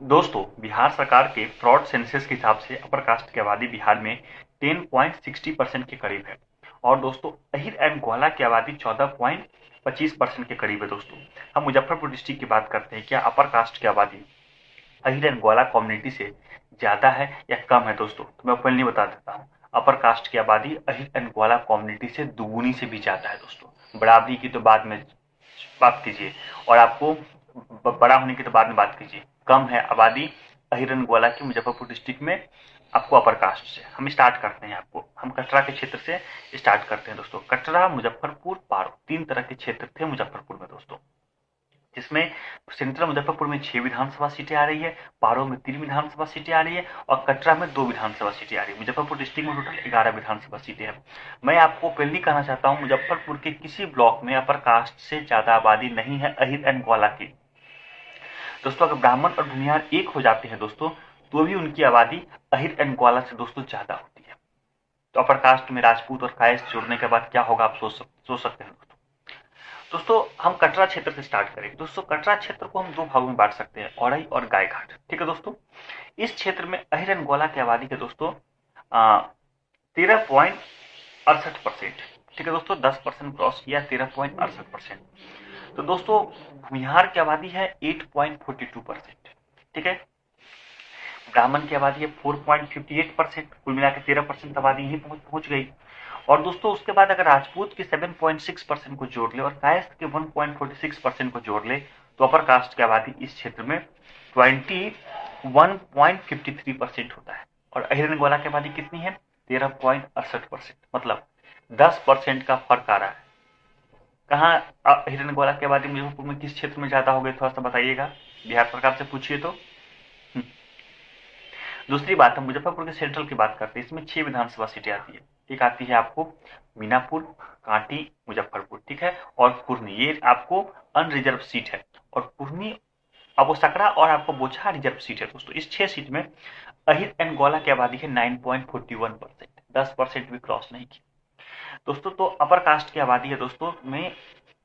दोस्तों, बिहार सरकार के फ्रॉड सेंसस के हिसाब से अपर कास्ट की आबादी बिहार में 10.60% के करीब है। और दोस्तों, अहिर एंड ग्वाला की आबादी 14.25% के करीब है। दोस्तों, हम मुजफ्फरपुर डिस्ट्रिक्ट की बात करते हैं। क्या अपर कास्ट की आबादी अहिर एंड ग्वाला कम्युनिटी से ज्यादा है या कम है? दोस्तों, तो मैं पहले बता देता हूँ, अपर कास्ट की आबादी अहिर एंड ग्वाला कम्युनिटी से दुगुनी से भी ज्यादा है। दोस्तों, बराबरी की तो बाद में बात कीजिए, और आपको बड़ा होने की तो बाद में बात कीजिए। कम है आबादी अहिरन ग्वाला की मुजफ्फरपुर डिस्ट्रिक्ट में आपको अपर कास्ट से। हम स्टार्ट करते हैं, आपको हम कटरा के क्षेत्र से स्टार्ट करते हैं। दोस्तों, कटरा, मुजफ्फरपुर, पारो, तीन तरह के क्षेत्र थे मुजफ्फरपुर में। दोस्तों, जिसमें सेंट्रल मुजफ्फरपुर में 6 विधानसभा सीटें आ रही है, पारो में 3 विधानसभा सीटें आ रही है, और कटरा में 2 विधानसभा सीटें आ रही है। मुजफ्फरपुर डिस्ट्रिक्ट में टोटल 11 विधानसभा सीटें हैं। मैं आपको पहले कहना चाहता हूँ, मुजफ्फरपुर के किसी ब्लॉक में अपर कास्ट से ज्यादा आबादी नहीं है अहिर एंड ग्वाला की। दोस्तों, अगर ब्राह्मण और भूमिहार एक हो जाते हैं दोस्तों, तो भी उनकी आबादी अहिर एंड ग्वाला से दोस्तों ज्यादा होती है। तो अपर कास्ट में राजपूत और कायस्थ जोड़ने के बाद क्या होगा, आप सोच सकते हैं। दोस्तों, हम कटरा क्षेत्र से स्टार्ट करेंगे। दोस्तों, कटरा क्षेत्र को हम दो भागों में बांट सकते हैं, औरई और गायघाट। ठीक है दोस्तों, इस क्षेत्र में अहिर एंड ग्वाला की आबादी के दोस्तों 13.68%। ठीक है दोस्तों, 10% क्रॉस किया, 13.68%। तो दोस्तों, भूमिहार की आबादी है 8.42%। ठीक है, ब्राह्मण की आबादी है 4.58%। कुल मिला के 13% आबादी यही पहुंच गई। और दोस्तों, उसके बाद अगर राजपूत के 7.6% को जोड़ ले और कायस्थ के 1.46% को जोड़ ले, तो अपर कास्ट की आबादी इस क्षेत्र में 21.53% होता है। और अहिरन ग्वाला की आबादी कितनी है? 13.68%। मतलब 10% का फर्क आ रहा है। कहाँ अहिरन ग्वाला की आबादी मुजफ्फरपुर में किस क्षेत्र में ज्यादा हो गई, थोड़ा सा बताइएगा, बिहार सरकार से पूछिए तो। दूसरी बात, हम मुजफ्फरपुर के सेंट्रल की बात करते हैं। इसमें 6 विधानसभा सीटें आती है। एक आती है आपको मीनापुर, कांटी, मुजफ्फरपुर। ठीक है, और कुर्नी, ये आपको अनरिजर्व सीट है। और कुर्नी, अब वो सकरा और आपको बोचहा रिजर्व सीट है। दोस्तों, इस 6 सीट में अहिर एंड ग्वाला की आबादी है 9.41%। 10% भी क्रॉस नहीं की। दोस्तों, तो अपर कास्ट की आबादी है दोस्तों में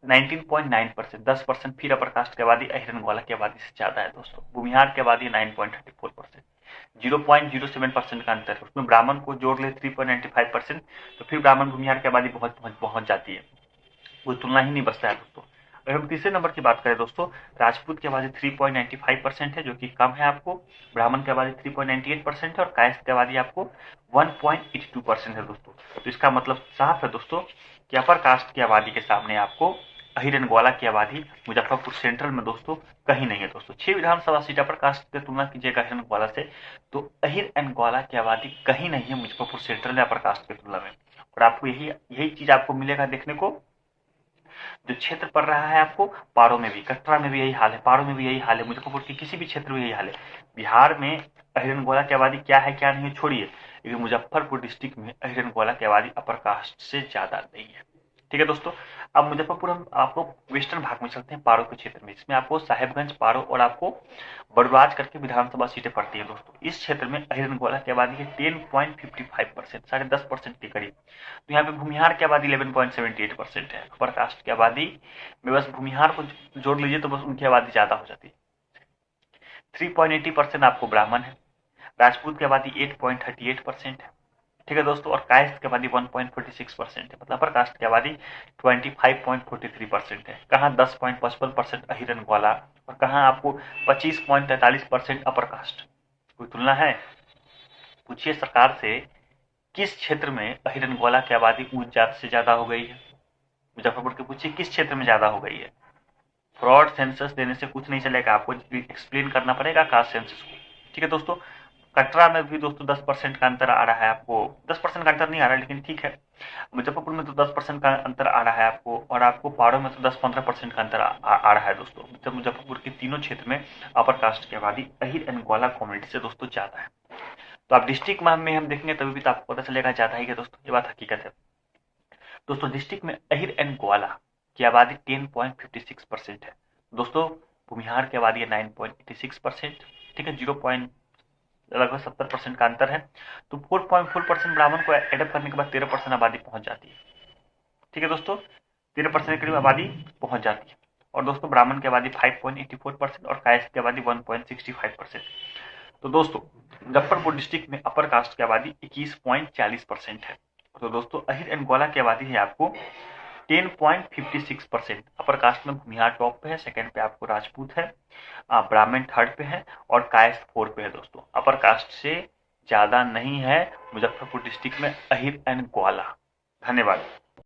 19.9%। 10% फिर अपर कास्ट की आबादी अहिरन ग्वाला की आबादी से ज्यादा है। दोस्तों, भूमिहार की आबादी 9.34%। 0.07% का अंतर है। उसमें ब्राह्मण को जोड़ ले 3.95%, तो फिर ब्राह्मण भूमिहार की आबादी पहुंच जाती है। कोई तुलना ही नहीं बचता है। दोस्तों, अगर हम तीसरे नंबर की बात करें दोस्तों, राजपूत की आबादी 3.95% है, जो कि कम है आपको। ब्राह्मण की आबादी 3.98% है, और कायस्थ की आबादी आपको 1.82% है। दोस्तों, तो इसका मतलब साफ है दोस्तों कि अपर कास्ट की आबादी के सामने आपको अहिर एंड ग्वाला की आबादी मुजफ्फरपुर सेंट्रल में दोस्तों कहीं नहीं है। दोस्तों, 6 विधानसभा सीट अपर कास्ट की तुलना कीजिएगा अहिर एंड ग्वाला से, तो अहिर एंड ग्वाला की आबादी कहीं नहीं है मुजफ्फरपुर सेंट्रल में अपर कास्ट की तुलना में। और आपको यही यही चीज आपको मिलेगा देखने को, जो क्षेत्र पड़ रहा है आपको पारो में भी, कटरा में भी यही हाल है, पारो में भी यही हाल है, मुजफ्फरपुर के किसी भी क्षेत्र में यही हाल है। बिहार में अहिरन गोला की आबादी क्या है क्या नहीं है छोड़िए, लेकिन मुजफ्फरपुर डिस्ट्रिक्ट में अहिरन गोला की आबादी अपर कास्ट से ज्यादा नहीं है। ठीक है दोस्तों, अब मुजफ्फरपुर हम आपको वेस्टर्न भाग में चलते हैं, पारो के क्षेत्र में। इसमें आपको साहेबगंज, पारो और आपको बड़राज करके विधानसभा सीटें पड़ती है। दोस्तों, इस क्षेत्र में अहिरन गोला की आबादी है 10.55%, 10.5% के करीब। तो यहाँ पे भूमिहार की आबादी 11.78% है। अपर कास्ट की आबादी में बस भूमिहार को जोड़ लीजिए तो बस उनकी आबादी ज्यादा हो जाती है। 3.80% आपको ब्राह्मण है। राजपूत की आबादी 8.38% है। ठीक है दोस्तों, और कायस्थ की आबादी 1.46% है। मतलब अपर कास्ट की आबादी 25.43% है। कहाँ 10.55% अहिरन ग्वाला, और कहाँ आपको 25.43% अपर कास्ट। कोई तुलना है? पूछिए सरकार से, किस क्षेत्र में अहिरन ग्वाला की आबादी ऊंच जात से ज्यादा हो गई है? मुजफ्फरपुर के पूछिए किस क्षेत्र में ज्यादा हो गई है। फ्रॉड सेंसस देने से कुछ नहीं चलेगा, आपको एक्सप्लेन करना पड़ेगा कास्ट सेंसस को। ठीक है दोस्तों, कटरा में भी दोस्तों 10% का अंतर आ रहा है आपको। 10% का अंतर नहीं आ रहा है, लेकिन ठीक है। मुजफ्फरपुर में तो 10% का अंतर आ रहा है आपको, और आपको पारो में तो 10-15% का अंतर आ रहा है। दोस्तों, जब मुजफ्फरपुर के तीनों क्षेत्र में अपर कास्ट की आबादी अहिर एंड ग्वाला कम्युनिटी से दोस्तों ज्यादा है। तो आप डिस्ट्रिक्ट में हम देखेंगे तभी भी तो आपको पता चलेगा ज्यादा ही है। दोस्तों, ये बात हकीकत है। दोस्तों, डिस्ट्रिक्ट में अहिर एंड ग्वाला की आबादी 10.56% है। दोस्तों, भूमिहार की आबादी है 9.86%। ठीक है, 0. लगभग 70% का अंतर है। तो 4.4% ब्राह्मण को एडअप करने के बाद 13% आबादी पहुंच जाती है। ठीक है दोस्तों, 13% के करीब आबादी पहुंच जाती है। और दोस्तों ब्राह्मण की आबादी 5.84% और कायस्थ की आबादी 1.65%। तो दोस्तों मुजफ्फरपुर डिस्ट्रिक्ट में अपर कास्ट की आबादी 21.40% है। तो दोस्तों अहिर एंड ग्वाला की आबादी है आपको 10.56%। अपर कास्ट में भूमिहार टॉप पे है, सेकंड पे आपको राजपूत है, ब्राह्मण थर्ड पे है और कायस्थ फोर्थ पे है। दोस्तों अपर कास्ट से ज्यादा नहीं है मुजफ्फरपुर डिस्ट्रिक्ट में अहिर एंड ग्वाला। धन्यवाद।